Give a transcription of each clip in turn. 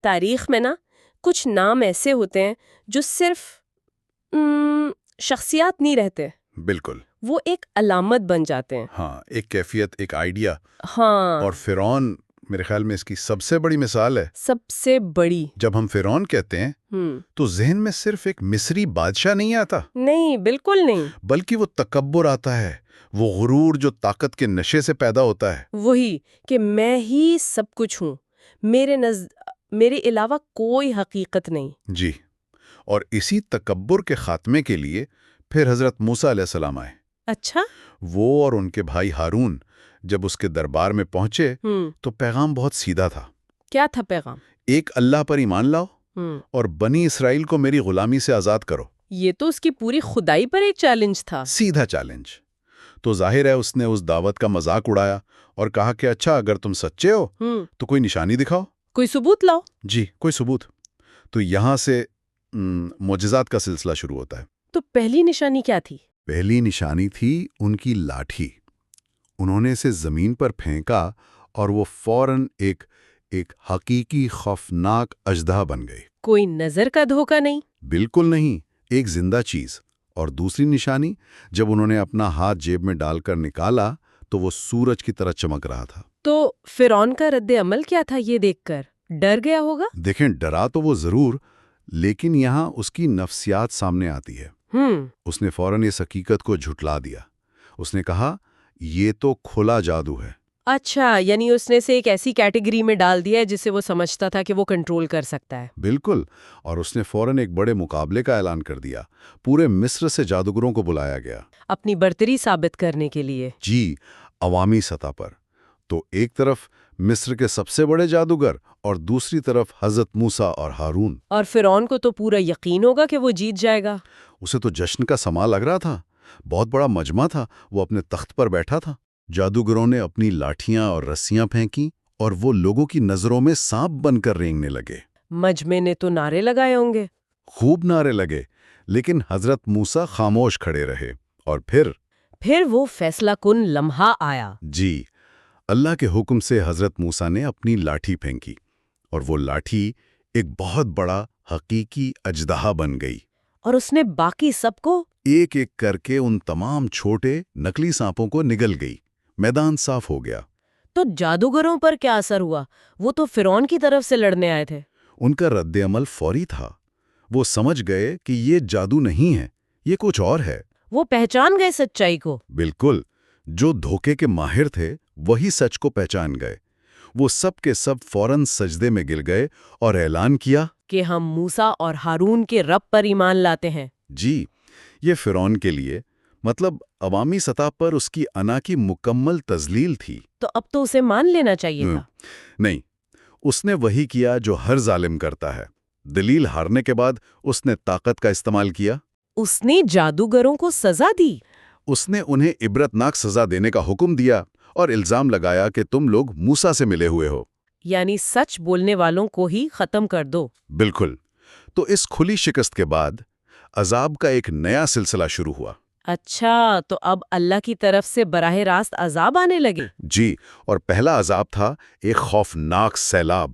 تاریخ میں نا کچھ نام ایسے ہوتے ہیں جو صرف شخصیات نہیں رہتے، بالکل، وہ ایک علامت بن جاتے ہیں۔ ہاں، ایک کیفیت، ایک آئیڈیا۔ ہاں، اور فرعون میرے خیال میں اس کی سب سے بڑی مثال ہے۔ سب سے بڑی۔ جب ہم فرعون کہتے ہیں تو ذہن میں صرف ایک مصری بادشاہ نہیں آتا، نہیں، بالکل نہیں۔ بلکہ وہ تکبر آتا ہے، وہ غرور جو طاقت کے نشے سے پیدا ہوتا ہے۔ وہی کہ میں ہی سب کچھ ہوں، میرے علاوہ کوئی حقیقت نہیں۔ جی، اور اسی تکبر کے خاتمے کے لیے پھر حضرت موسیٰ علیہ السلام آئے۔ اچھا؟ وہ اور ان کے بھائی ہارون جب اس کے دربار میں پہنچے تو پیغام بہت سیدھا تھا۔ کیا تھا پیغام؟ ایک اللہ پر ایمان لاؤ اور بنی اسرائیل کو میری غلامی سے آزاد کرو۔ یہ تو اس کی پوری خدائی پر ایک چیلنج تھا۔ سیدھا چیلنج۔ تو ظاہر ہے اس نے اس دعوت کا مذاق اڑایا اور کہا کہ اچھا، اگر تم سچے ہو تو کوئی نشانی دکھاؤ، کوئی ثبوت لاؤ۔ جی، کوئی ثبوت۔ تو یہاں سے معجزات کا سلسلہ شروع ہوتا ہے۔ تو پہلی نشانی کیا تھی؟ پہلی نشانی تھی ان کی لاٹھی۔ انہوں نے اسے زمین پر پھینکا اور وہ فوراً ایک حقیقی خوفناک اژدہا بن گئی۔ کوئی نظر کا دھوکہ نہیں؟ بالکل نہیں، ایک زندہ چیز۔ اور دوسری نشانی، جب انہوں نے اپنا ہاتھ جیب میں ڈال کر نکالا تو وہ سورج کی طرح چمک رہا تھا۔ تو فرعون کا رد عمل کیا تھا یہ دیکھ کر؟ ڈر گیا ہوگا؟ دیکھیں، ڈرا تو وہ ضرور، لیکن یہاں اس کی نفسیات سامنے آتی ہے۔ اس نے فوراً اس حقیقت کو جھٹلا دیا۔ اس نے کہا، یہ تو کھلا جادو ہے۔ اچھا، یعنی اس نے اسے ایک ایسی کیٹیگری میں ڈال دیا ہے جسے وہ سمجھتا تھا کہ وہ کنٹرول کر سکتا ہے۔ بالکل، اور اس نے فوراً ایک بڑے مقابلے کا اعلان کر دیا۔ پورے مصر سے جادوگروں کو بلایا گیا، اپنی برتری ثابت کرنے کے لیے۔ جی، عوامی سطح پر۔ تو ایک طرف مصر کے سب سے بڑے جادوگر اور دوسری طرف حضرت موسیٰ اور ہارون۔ اور فرعون کو تو پورا یقین ہوگا کہ وہ جیت جائے گا۔ اسے تو جشن کا سما لگ رہا تھا، بہت بڑا مجمع تھا، وہ اپنے تخت پر بیٹھا تھا۔ جادوگروں نے اپنی لاٹھیاں اور رسیاں پھینکی اور وہ لوگوں کی نظروں میں سانپ بن کر رینگنے لگے۔ مجمع نے تو نعرے لگائے ہوں گے۔ خوب نعرے لگے، لیکن حضرت موسیٰ خاموش کھڑے رہے۔ اور پھر وہ فیصلہ کن لمحہ آیا۔ جی، اللہ کے حکم سے حضرت موسیٰ نے اپنی لاٹھی پھینکی اور وہ لاٹھی ایک بہت بڑا حقیقی اژدہا بن گئی۔ اور اس نے باقی سب کو ایک ایک کر کے ان تمام چھوٹے نکلی سانپوں کو نگل گئی۔ میدان صاف ہو گیا۔ تو جادوگروں پر کیا اثر ہوا؟ وہ تو فرعون کی طرف سے لڑنے آئے تھے۔ ان کا رد عمل فوری تھا۔ وہ سمجھ گئے کہ یہ جادو نہیں ہے، یہ کچھ اور ہے۔ وہ پہچان گئے سچائی کو۔ بالکل، جو دھوکے کے ماہر تھے وہی سچ کو پہچان گئے۔ وہ سب کے سب فوراً سجدے میں گر گئے اور اعلان کیا کہ ہم موسیٰ اور ہارون کے رب پر ایمان لاتے ہیں۔ جی، یہ فرعون کے لیے، مطلب عوامی سطح پر اس کی انا کی مکمل تذلیل تھی۔ تو اب تو اسے مان لینا چاہیے تھا۔ نہیں، اس نے وہی کیا جو ہر ظالم کرتا ہے۔ دلیل ہارنے کے بعد اس نے طاقت کا استعمال کیا۔ اس نے جادوگروں کو سزا دی۔ اس نے انہیں عبرتناک سزا دینے کا حکم دیا اور الزام لگایا کہ تم لوگ موسیٰ سے ملے ہوئے ہو، یعنی سچ بولنے والوں کو ہی ختم کر دو۔ بالکل۔ تو اس کھلی شکست کے بعد عذاب کا ایک نیا سلسلہ شروع ہوا۔ اچھا، تو اب اللہ کی طرف سے براہ راست عذاب آنے لگے۔ جی، اور پہلا عذاب تھا ایک خوفناک سیلاب،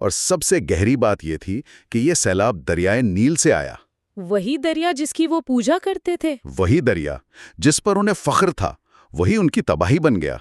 اور سب سے گہری بات یہ تھی کہ یہ سیلاب دریائے نیل سے آیا۔ وہی دریا جس کی وہ پوجا کرتے تھے، وہی دریا جس پر انہیں فخر تھا، وہی ان کی تباہی بن گیا۔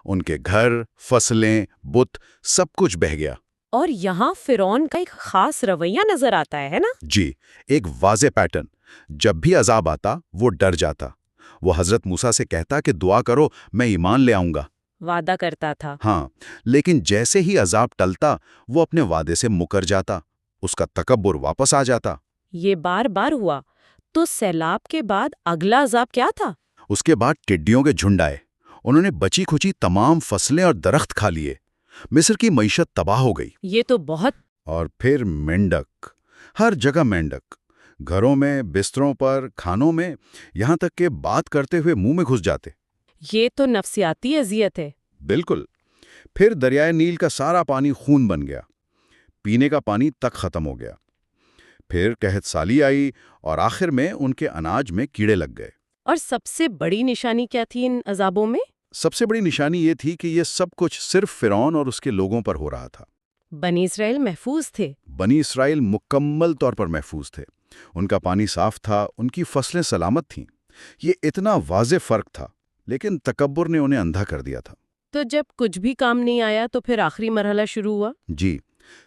ان کے گھر، فصلیں، بت، سب کچھ بہہ گیا۔ اور یہاں فرعون کا ایک خاص رویہ نظر آتا ہے نا؟ جی، ایک واضح پیٹرن۔ جب بھی عذاب آتا وہ ڈر جاتا۔ وہ حضرت موسیٰ سے کہتا کہ دعا کرو، میں ایمان لے آؤں گا۔ وعدہ کرتا تھا۔ ہاں، لیکن جیسے ہی عذاب ٹلتا وہ اپنے وعدے سے مکر جاتا، اس کا تکبر واپس آ جاتا۔ یہ بار بار ہوا۔ تو سیلاب کے بعد اگلا عذاب کیا تھا؟ اس کے بعد ٹڈیوں کے جھنڈ آئے۔ انہوں نے بچی کھچی تمام فصلیں اور درخت کھا لیے۔ مصر کی معیشت تباہ ہو گئی۔ یہ تو بہت۔ اور پھر مینڈک، ہر جگہ مینڈک، گھروں میں، بستروں پر، کھانوں میں، یہاں تک کہ بات کرتے ہوئے منہ میں گھس جاتے۔ یہ تو نفسیاتی اذیت ہے۔ بالکل۔ پھر دریائے نیل کا سارا پانی خون بن گیا، پینے کا پانی تک ختم ہو گیا۔ پھر قحط سالی آئی اور آخر میں ان کے اناج میں کیڑے لگ گئے۔ اور سب سے بڑی نشانی کیا تھی ان عذابوں میں؟ سب سے بڑی نشانی یہ تھی کہ یہ سب کچھ صرف فرعون اور اس کے لوگوں پر ہو رہا تھا۔ بنی اسرائیل محفوظ تھے۔ بنی اسرائیل مکمل طور پر محفوظ تھے، ان کا پانی صاف تھا، ان کی فصلیں سلامت تھیں۔ یہ اتنا واضح فرق تھا، لیکن تکبر نے انہیں اندھا کر دیا تھا۔ تو جب کچھ بھی کام نہیں آیا تو پھر آخری مرحلہ شروع ہوا۔ جی،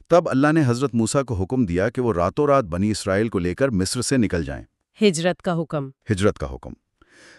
تب اللہ نے حضرت موسیٰ کو حکم دیا کہ وہ راتوں رات بنی اسرائیل کو لے کر مصر سے نکل جائیں۔ ہجرت کا حکم۔ ہجرت کا حکم۔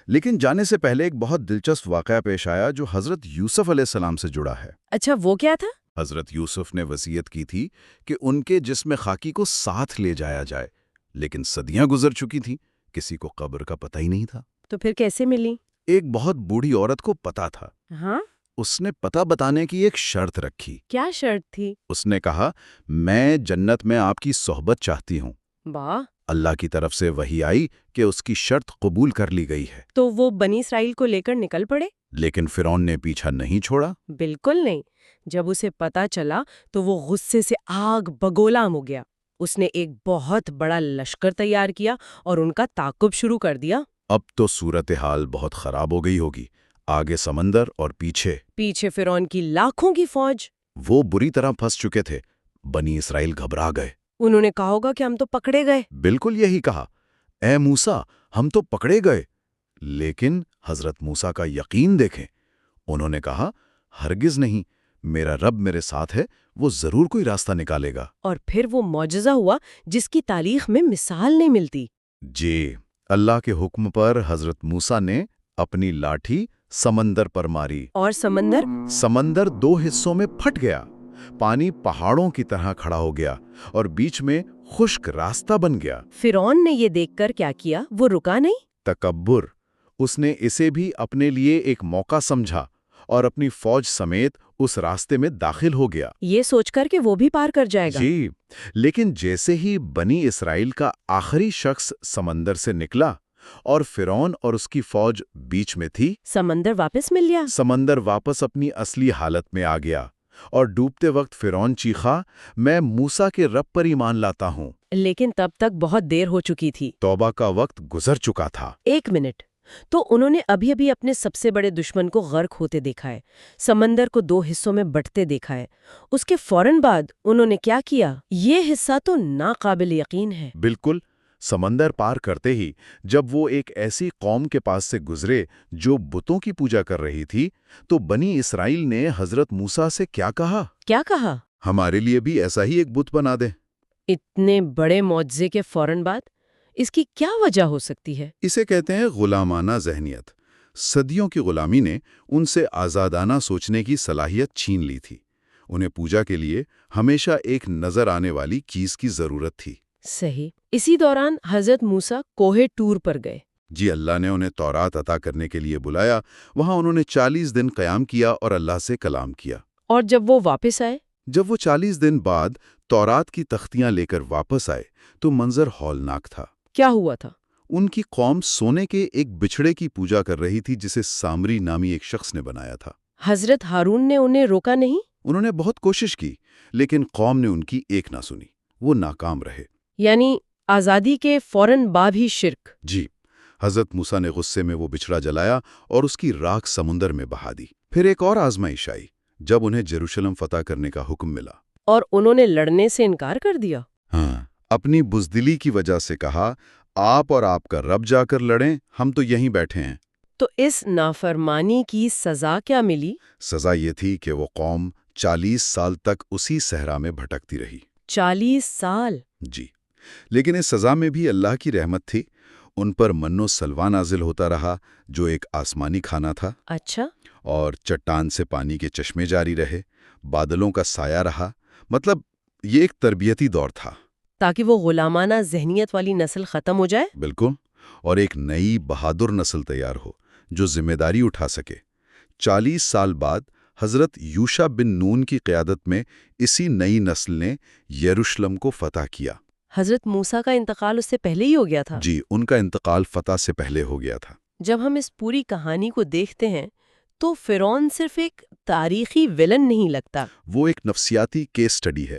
لیکن جانے سے پہلے ایک بہت دلچسپ واقعہ پیش آیا جو حضرت یوسف علیہ السلام سے جڑا ہے۔ اچھا، وہ کیا تھا؟ حضرت یوسف نے وصیت کی تھی کہ ان کے جسم خاکی کو ساتھ لے جایا جائے، لیکن صدیاں گزر چکی تھیں، کسی کو قبر کا پتہ ہی نہیں تھا۔ تو پھر کیسے ملی؟ ایک بہت بوڑھی عورت کو پتہ تھا۔ ہاں؟ اس نے پتہ بتانے کی ایک شرط رکھی۔ کیا شرط تھی؟ اس نے کہا، میں جنت میں آپ کی صحبت چاہتی ہوں۔ واہ! اللہ کی طرف سے وحی آئی کہ اس کی شرط قبول کر لی گئی ہے۔ تو وہ بنی اسرائیل کو لے کر نکل پڑے؟ لیکن فرعون نے پیچھا نہیں چھوڑا۔ بالکل نہیں۔ جب اسے پتا چلا تو وہ غصے سے آگ بگولا ہو گیا۔ اس نے ایک بہت بڑا لشکر تیار کیا اور ان کا تعاقب شروع کر دیا۔ اب تو صورتحال بہت خراب ہو گئی ہوگی، آگے سمندر اور پیچھے فرعون کی لاکھوں کی فوج۔ وہ بری طرح پھنس چکے تھے۔ بنی اسرائیل گھبرا گئے۔ انہوں نے کہا ہوگا کہ ہم تو پکڑے گئے۔ بالکل یہی کہا، اے موسیٰ، ہم تو پکڑے گئے۔ لیکن حضرت موسیٰ کا یقین دیکھیں۔ انہوں نے کہا، ہرگز نہیں، میرا رب میرے ساتھ ہے، وہ ضرور کوئی راستہ نکالے گا۔ اور پھر وہ معجزہ ہوا جس کی تاریخ میں مثال نہیں ملتی۔ جی، اللہ کے حکم پر حضرت موسیٰ نے اپنی لاٹھی سمندر پر ماری اور سمندر دو حصوں میں پھٹ گیا، پانی پہاڑوں کی طرح کھڑا ہو گیا اور بیچ میں خشک راستہ بن گیا۔ فرعون نے یہ دیکھ کر کیا کیا؟ وہ رکا نہیں۔ تکبر۔ اس نے اسے بھی اپنے لیے ایک موقع سمجھا اور اپنی فوج سمیت اس راستے میں داخل ہو گیا، یہ سوچ کر کہ وہ بھی پار کر جائے گا۔ جی، لیکن جیسے ہی بنی اسرائیل کا آخری شخص سمندر سے نکلا اور فرعون اور اس کی فوج بیچ میں تھی، سمندر واپس مل گیا۔ سمندر واپس اپنی اصلی حالت میں آ گیا اور ڈوبتے وقت فرعون چیخا، میں موسیٰ کے رب پر ایمان لاتا ہوں۔ لیکن تب تک بہت دیر ہو چکی تھی۔ توبہ کا وقت گزر چکا تھا۔ ایک منٹ، تو انہوں نے ابھی اپنے سب سے بڑے دشمن کو غرق ہوتے دیکھا ہے، سمندر کو دو حصوں میں بٹتے دیکھا ہے۔ اس کے فوراً بعد انہوں نے کیا کیا؟ یہ حصہ تو ناقابل یقین ہے۔ بالکل، سمندر پار کرتے ہی جب وہ ایک ایسی قوم کے پاس سے گزرے جو بتوں کی پوجا کر رہی تھی، تو بنی اسرائیل نے حضرت موسیٰ سے کیا کہا؟ کیا کہا؟ ہمارے لیے بھی ایسا ہی ایک بت بنا دے۔ اتنے بڑے معجزے کے فوراً بعد اس کی کیا وجہ ہو سکتی ہے؟ اسے کہتے ہیں غلامانہ ذہنیت۔ صدیوں کی غلامی نے ان سے آزادانہ سوچنے کی صلاحیت چھین لی تھی۔ انہیں پوجا کے لیے ہمیشہ ایک نظر آنے والی چیز کی ضرورت تھی۔ صحیح۔ اسی دوران حضرت موسیٰ کوہ ٹور پر گئے۔ جی، اللہ نے انہیں تورات عطا کرنے کے لیے بلایا۔ وہاں انہوں نے 40 دن قیام کیا اور اللہ سے کلام کیا۔ اور جب وہ واپس آئے؟ جب وہ 40 دن بعد تورات کی تختیاں لے کر واپس آئے تو منظر ہولناک تھا۔ کیا ہوا تھا؟ ان کی قوم سونے کے ایک بچھڑے کی پوجا کر رہی تھی جسے سامری نامی ایک شخص نے بنایا تھا۔ حضرت ہارون نے انہیں روکا نہیں؟ انہوں نے بہت کوشش کی، لیکن قوم نے ان کی ایک نہ سنی۔ وہ ناکام رہے۔ یعنی آزادی کے فوراً بعد ہی شرک۔ جی، حضرت موسیٰ نے غصے میں وہ بچھڑا جلایا اور اس کی راکھ سمندر میں بہا دی۔ پھر ایک اور آزمائش آئی جب انہیں یروشلم فتح کرنے کا حکم ملا۔ اور انہوں نے لڑنے سے انکار کر دیا۔ ہاں، اپنی بزدلی کی وجہ سے کہا، آپ اور آپ کا رب جا کر لڑیں، ہم تو یہیں بیٹھے ہیں۔ تو اس نافرمانی کی سزا کیا ملی؟ سزا یہ تھی کہ وہ قوم 40 سال تک اسی صحرا میں بھٹکتی رہی۔ 40 سال؟ جی، لیکن اس سزا میں بھی اللہ کی رحمت تھی۔ ان پر من و سلوا نازل ہوتا رہا جو ایک آسمانی کھانا تھا۔ اچھا۔ اور چٹان سے پانی کے چشمے جاری رہے، بادلوں کا سایہ رہا۔ مطلب یہ ایک تربیتی دور تھا، تاکہ وہ غلامانہ ذہنیت والی نسل ختم ہو جائے۔ بالکل، اور ایک نئی بہادر نسل تیار ہو جو ذمہ داری اٹھا سکے۔ 40 سال بعد حضرت یوشع بن نون کی قیادت میں اسی نئی نسل نے یروشلم کو فتح کیا۔ حضرت موسیٰ کا انتقال اس سے پہلے ہی ہو گیا تھا؟ جی، ان کا انتقال فتح سے پہلے ہو گیا تھا۔ جب ہم اس پوری کہانی کو دیکھتے ہیں تو فرعون صرف ایک تاریخی ویلن نہیں لگتا۔ وہ ایک نفسیاتی کیس سٹڈی ہے۔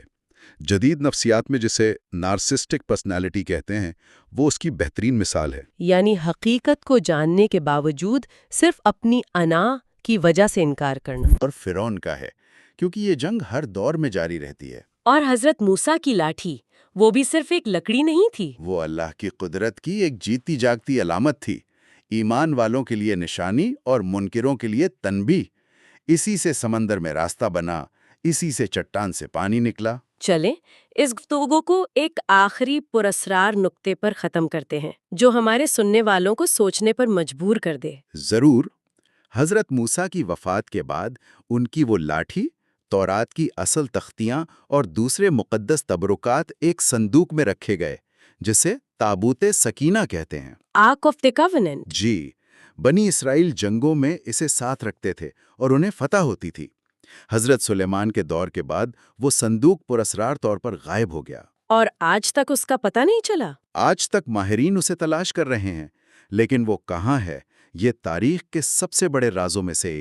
جدید نفسیات میں جسے نارسسٹک پرسنالٹی کہتے ہیں، وہ اس کی بہترین مثال ہے۔ یعنی حقیقت کو جاننے کے باوجود صرف اپنی انا کی وجہ سے انکار کرنا۔ اور فرعون کا ہے کیونکہ یہ جنگ ہر دور میں جاری رہتی ہے۔ اور حضرت موسیٰ کی لاٹھی، وہ بھی صرف ایک لکڑی نہیں تھی۔ وہ اللہ کی قدرت کی ایک جیتی جاگتی علامت تھی، ایمان والوں کے لیے نشانی اور منکروں کے لیے تنبیہ۔ اسی سے سمندر میں راستہ بنا، اسی سے چٹان سے پانی نکلا۔ چلیں اس گفتگو کو ایک آخری پراسرار نقطے پر ختم کرتے ہیں جو ہمارے سننے والوں کو سوچنے پر مجبور کر دے۔ ضرور۔ حضرت موسیٰ کی وفات کے بعد ان کی وہ لاٹھی، تورات کی اصل تختیاں اور دوسرے مقدس تبرکات ایک صندوق میں رکھے گئے جسے تابوت سکینہ کہتے ہیں۔ Ark of the covenant. جی، بنی اسرائیل جنگوں میں اسے ساتھ رکھتے تھے اور انہیں فتح ہوتی تھی۔ حضرت سلیمان کے دور کے بعد وہ صندوق پراسرار طور پر غائب ہو گیا۔ اور آج تک اس کا پتہ نہیں چلا۔ آج تک ماہرین اسے تلاش کر رہے ہیں، لیکن وہ کہاں ہے، یہ تاریخ کے سب سے بڑے رازوں میں سے ایک